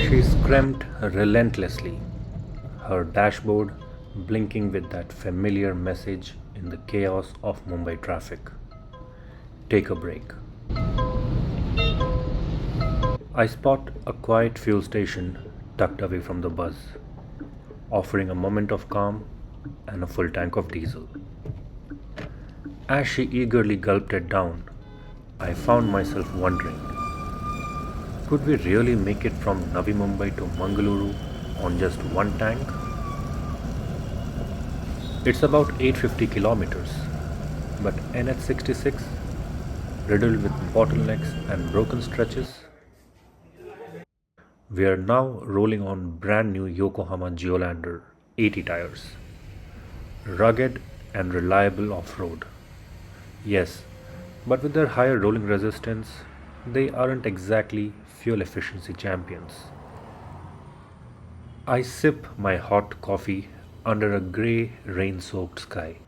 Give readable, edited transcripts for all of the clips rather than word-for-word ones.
She screamed relentlessly, her dashboard blinking with that familiar message in the chaos of Mumbai traffic. Take a break. I spot a quiet fuel station tucked away from the buzz, offering a moment of calm and a full tank of diesel. As she eagerly gulped it down, I found myself wondering, could we really make it from Navi Mumbai to Mangaluru on just one tank? It's about 850 kilometers, but NH66, riddled with bottlenecks and broken stretches. We are now rolling on brand new Yokohama Geolander 80 tires, rugged and reliable off-road. Yes, but with their higher rolling resistance, they aren't exactly fuel efficiency champions. I sip my hot coffee under a grey, rain soaked sky.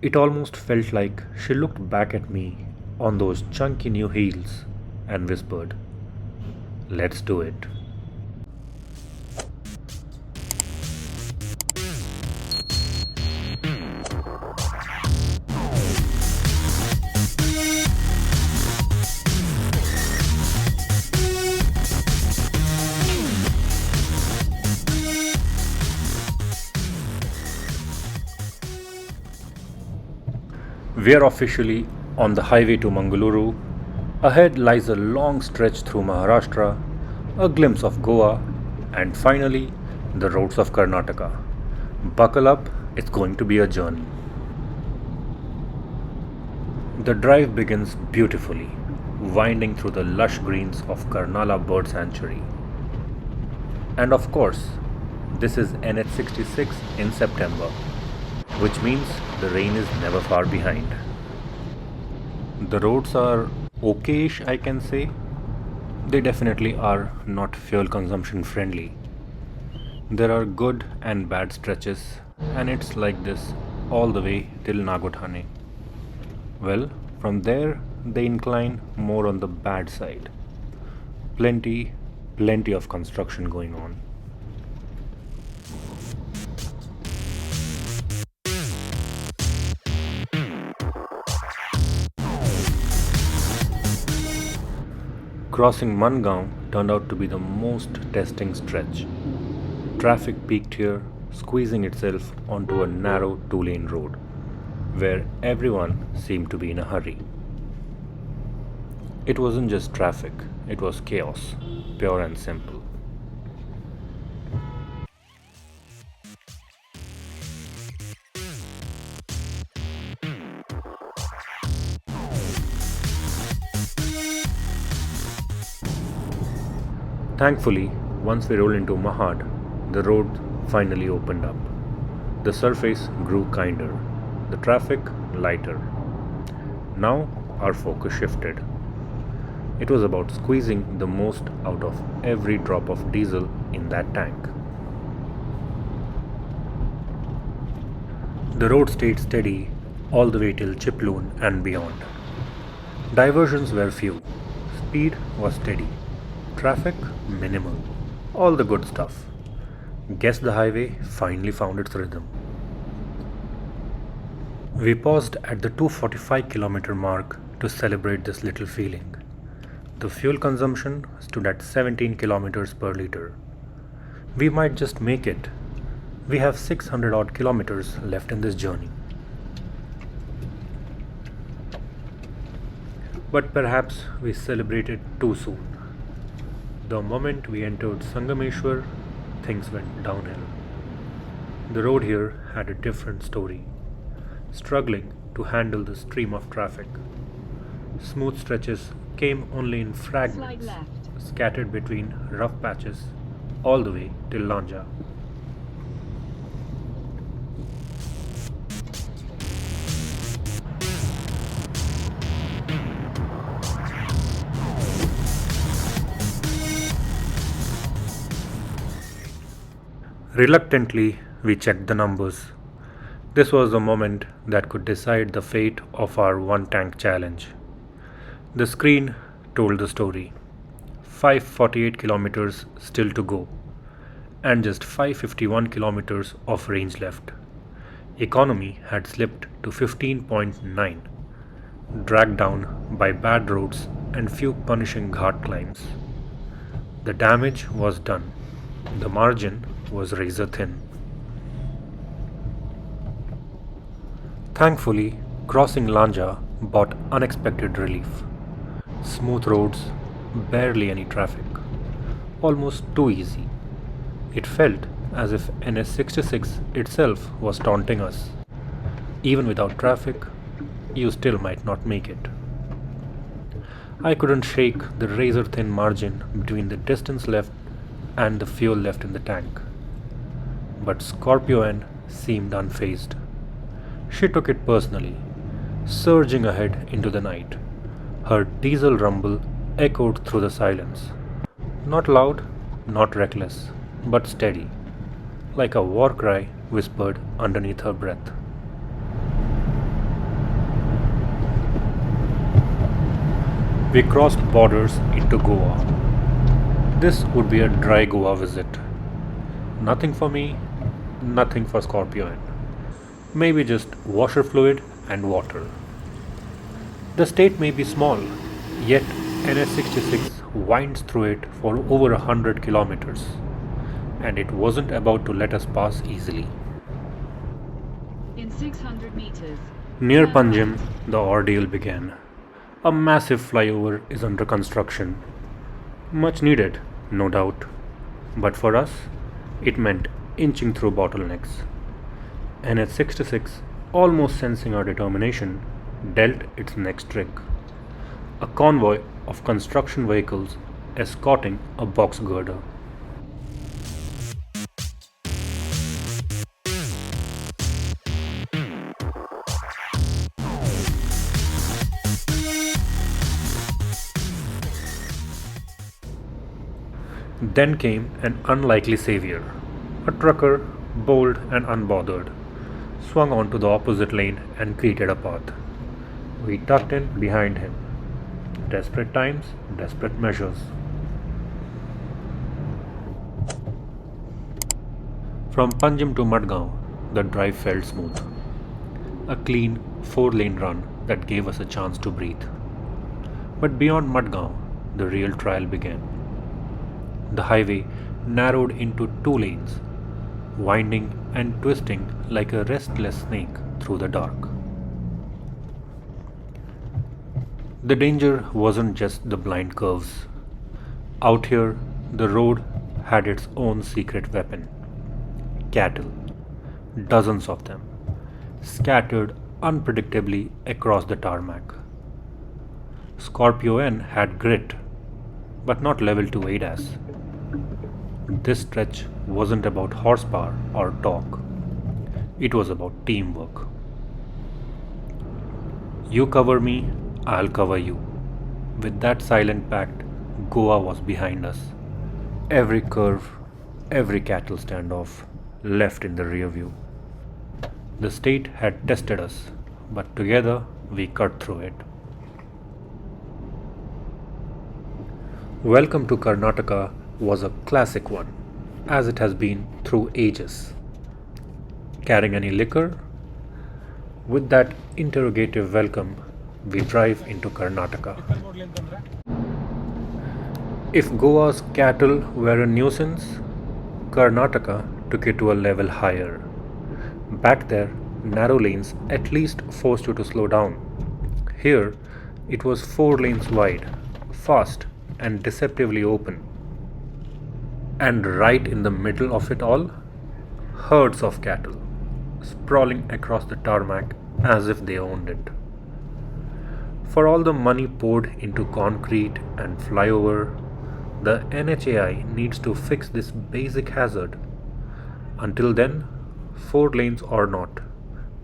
It almost felt like she looked back at me on those chunky new heels and whispered, "Let's do it." We are officially on the highway to Mangaluru. Ahead lies a long stretch through Maharashtra, a glimpse of Goa, and finally the roads of Karnataka. Buckle up, it's going to be a journey. The drive begins beautifully, winding through the lush greens of Karnala Bird Sanctuary. And of course, this is NH66 in September, which means the rain is never far behind. The roads are okayish, I can say. They definitely are not fuel consumption friendly. There are good and bad stretches, and it's like this all the way till Nagothane. Well, from there they incline more on the bad side. Plenty of construction going on. Crossing Mangaon turned out to be the most testing stretch. Traffic peaked here, squeezing itself onto a narrow two-lane road, where everyone seemed to be in a hurry. It wasn't just traffic, it was chaos, pure and simple. Thankfully, once we rolled into Mahad, the road finally opened up. The surface grew kinder, the traffic lighter. Now our focus shifted. It was about squeezing the most out of every drop of diesel in that tank. The road stayed steady all the way till Chiplun and beyond. Diversions were few, speed was steady. Traffic minimal. All the good stuff. Guess the highway finally found its rhythm. We paused at the 245-kilometer mark to celebrate this little feeling. The fuel consumption stood at 17 kilometers per liter. We might just make it. We have 600 odd kilometers left in this journey. But perhaps we celebrated too soon. The moment we entered Sangameshwar, things went downhill. The road here had a different story, struggling to handle the stream of traffic. Smooth stretches came only in fragments, scattered between rough patches, all the way till Lanja. Reluctantly, we checked the numbers. This was the moment that could decide the fate of our one tank challenge. The screen told the story. 548 kilometers still to go, and just 551 kilometers of range left. Economy had slipped to 15.9, dragged down by bad roads and few punishing ghat climbs. The damage was done. The margin was razor thin. Thankfully, crossing Lanja brought unexpected relief. Smooth roads, barely any traffic, almost too easy. It felt as if NH66 itself was taunting us. Even without traffic, you still might not make it. I couldn't shake the razor thin margin between the distance left and the fuel left in the tank. But Scorpio-N seemed unfazed. She took it personally, surging ahead into the night. Her diesel rumble echoed through the silence. Not loud, not reckless, but steady, like a war cry whispered underneath her breath. We crossed borders into Goa. This would be a dry Goa visit. Nothing for me, nothing for Scorpio-N. Maybe just washer fluid and water. The state may be small, yet NH66 winds through it for over 100 kilometers, and it wasn't about to let us pass easily. In 600 meters. Near Panjim, the ordeal began. A massive flyover is under construction. Much needed, no doubt. But for us, it meant inching through bottlenecks. NH66, almost sensing our determination, dealt its next trick. A convoy of construction vehicles escorting a box girder. Then came an unlikely savior. A trucker, bold and unbothered, swung onto the opposite lane and created a path. We tucked in behind him. Desperate times, desperate measures. From Panjim to Mangaon, the drive felt smooth. A clean 4-lane run that gave us a chance to breathe. But beyond Mangaon, the real trial began. The highway narrowed into 2 lanes, winding and twisting like a restless snake through the dark. The danger wasn't just the blind curves. Out here, the road had its own secret weapon. Cattle, dozens of them, scattered unpredictably across the tarmac. Scorpio-N had grit, but not level 2 ADAS. This stretch wasn't about horsepower or torque. It was about teamwork. You cover me, I'll cover you. With that silent pact, Goa was behind us. Every curve, every cattle standoff, left in the rear view. The state had tested us, but together we cut through it. Welcome to Karnataka was a classic one, as it has been through ages. Carrying any liquor? With that interrogative welcome, we drive into Karnataka. If Goa's cattle were a nuisance, Karnataka took it to a level higher. Back there, narrow lanes at least forced you to slow down. Here, it was 4 lanes wide, fast and deceptively open. And right in the middle of it all, herds of cattle, sprawling across the tarmac as if they owned it. For all the money poured into concrete and flyover, the NHAI needs to fix this basic hazard. Until then, 4 lanes or not,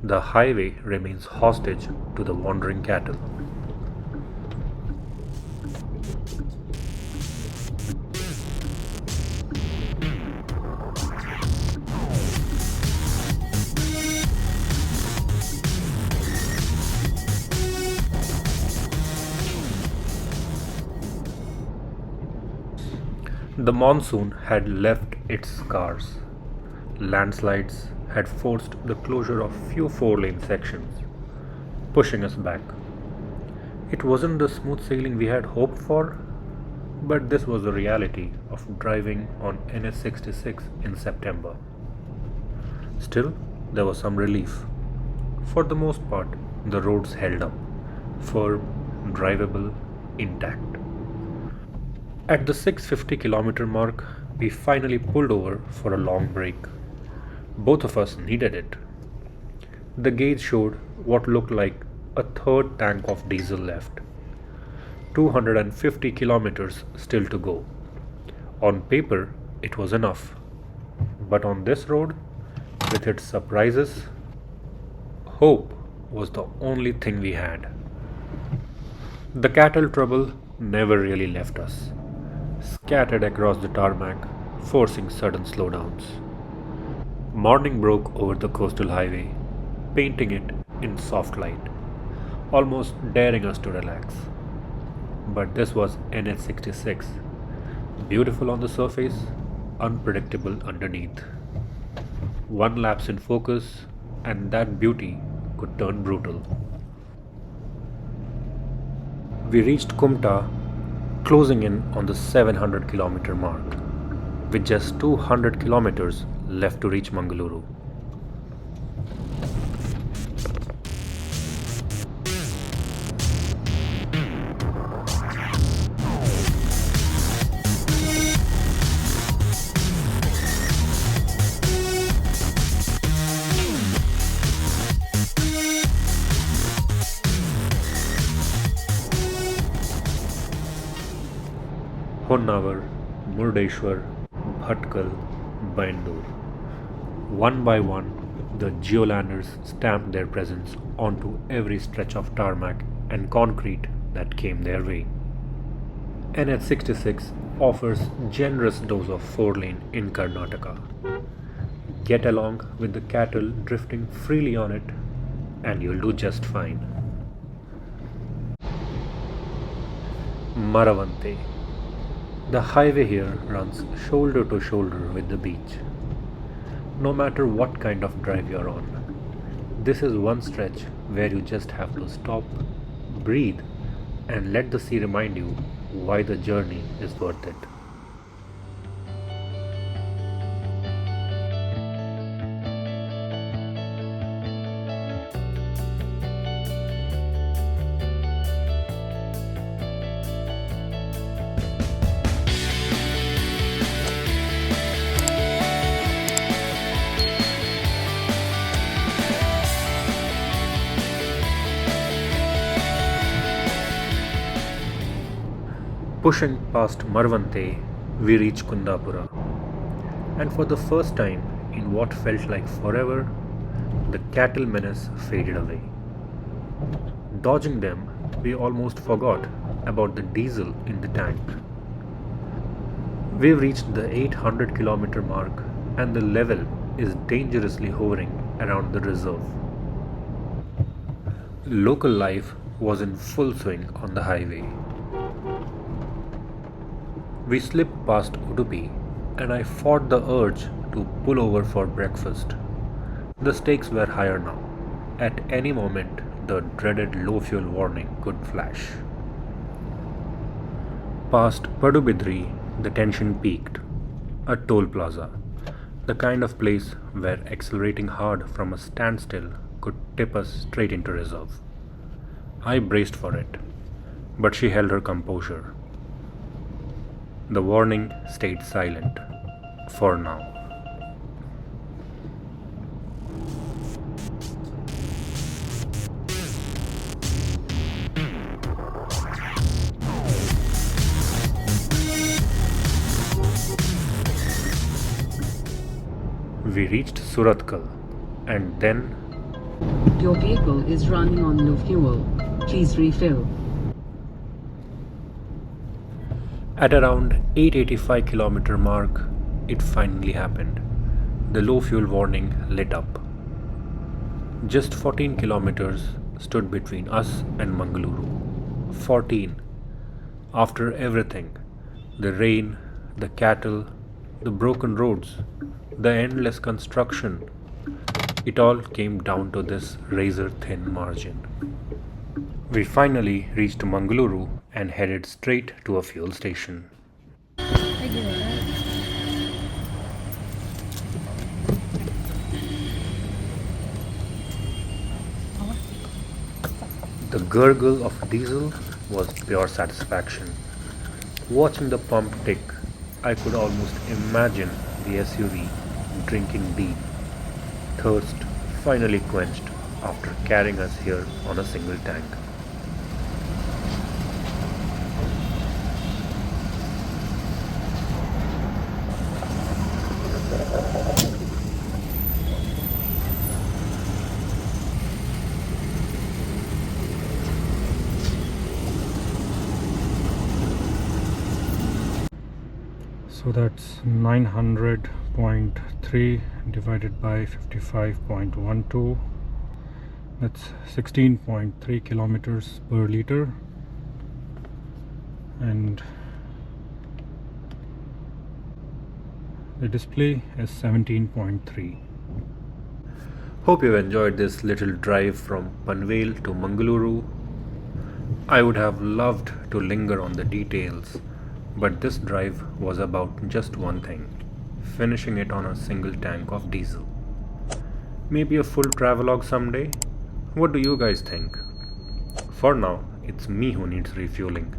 the highway remains hostage to the wandering cattle. The monsoon had left its scars. Landslides had forced the closure of few four-lane sections, pushing us back. It wasn't the smooth sailing we had hoped for, but this was the reality of driving on NH66 in September. Still, there was some relief. For the most part, the roads held up, firm, drivable, intact. At the 650-kilometer mark, we finally pulled over for a long break. Both of us needed it. The gauge showed what looked like a third tank of diesel left. 250 kilometers still to go. On paper, it was enough. But on this road, with its surprises, hope was the only thing we had. The cattle trouble never really left us, scattered across the tarmac, forcing sudden slowdowns. Morning broke over the coastal highway, painting it in soft light, almost daring us to relax. But this was NH66, beautiful on the surface, unpredictable underneath. One lapse in focus, and that beauty could turn brutal. We reached Kumta, closing in on the 700-kilometer mark, with just 200 kilometers left to reach Mangaluru. Honavar, Murdeshwar, Bhatkal, Baindur. One by one, the Geolanders stamped their presence onto every stretch of tarmac and concrete that came their way. NH66 offers generous dose of four-lane in Karnataka. Get along with the cattle drifting freely on it and you'll do just fine. Maravanthe. The highway here runs shoulder to shoulder with the beach. No matter what kind of drive you're on, this is one stretch where you just have to stop, breathe, and let the sea remind you why the journey is worth it. Pushing past Maravanthe, we reached Kundapura. And for the first time in what felt like forever, the cattle menace faded away. Dodging them, we almost forgot about the diesel in the tank. We've reached the 800-kilometer mark and the level is dangerously hovering around the reserve. Local life was in full swing on the highway. We slipped past Udupi and I fought the urge to pull over for breakfast. The stakes were higher now. At any moment, the dreaded low fuel warning could flash. Past Padubidri, the tension peaked. A toll plaza, the kind of place where accelerating hard from a standstill could tip us straight into reserve. I braced for it, but she held her composure. The warning stayed silent, for now. We reached Suratkal and then... Your vehicle is running on low fuel. Please refill. At around 885-kilometer mark, it finally happened. The low fuel warning lit up. Just 14 kilometers stood between us and Mangaluru. 14. After everything, the rain, the cattle, the broken roads, the endless construction, it all came down to this razor thin margin. We finally reached Mangaluru and headed straight to a fuel station. The gurgle of diesel was pure satisfaction. Watching the pump tick, I could almost imagine the SUV drinking deep, thirst finally quenched after carrying us here on a single tank. So that's 900.3 divided by 55.12. That's 16.3 kilometers per liter. And the display is 17.3. Hope you enjoyed this little drive from Panvel to Mangaluru. I would have loved to linger on the details, but this drive was about just one thing, finishing it on a single tank of diesel. Maybe a full travelogue someday? What do you guys think? For now, it's me who needs refueling.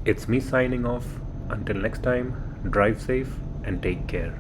It's me signing off. Until next time, drive safe and take care.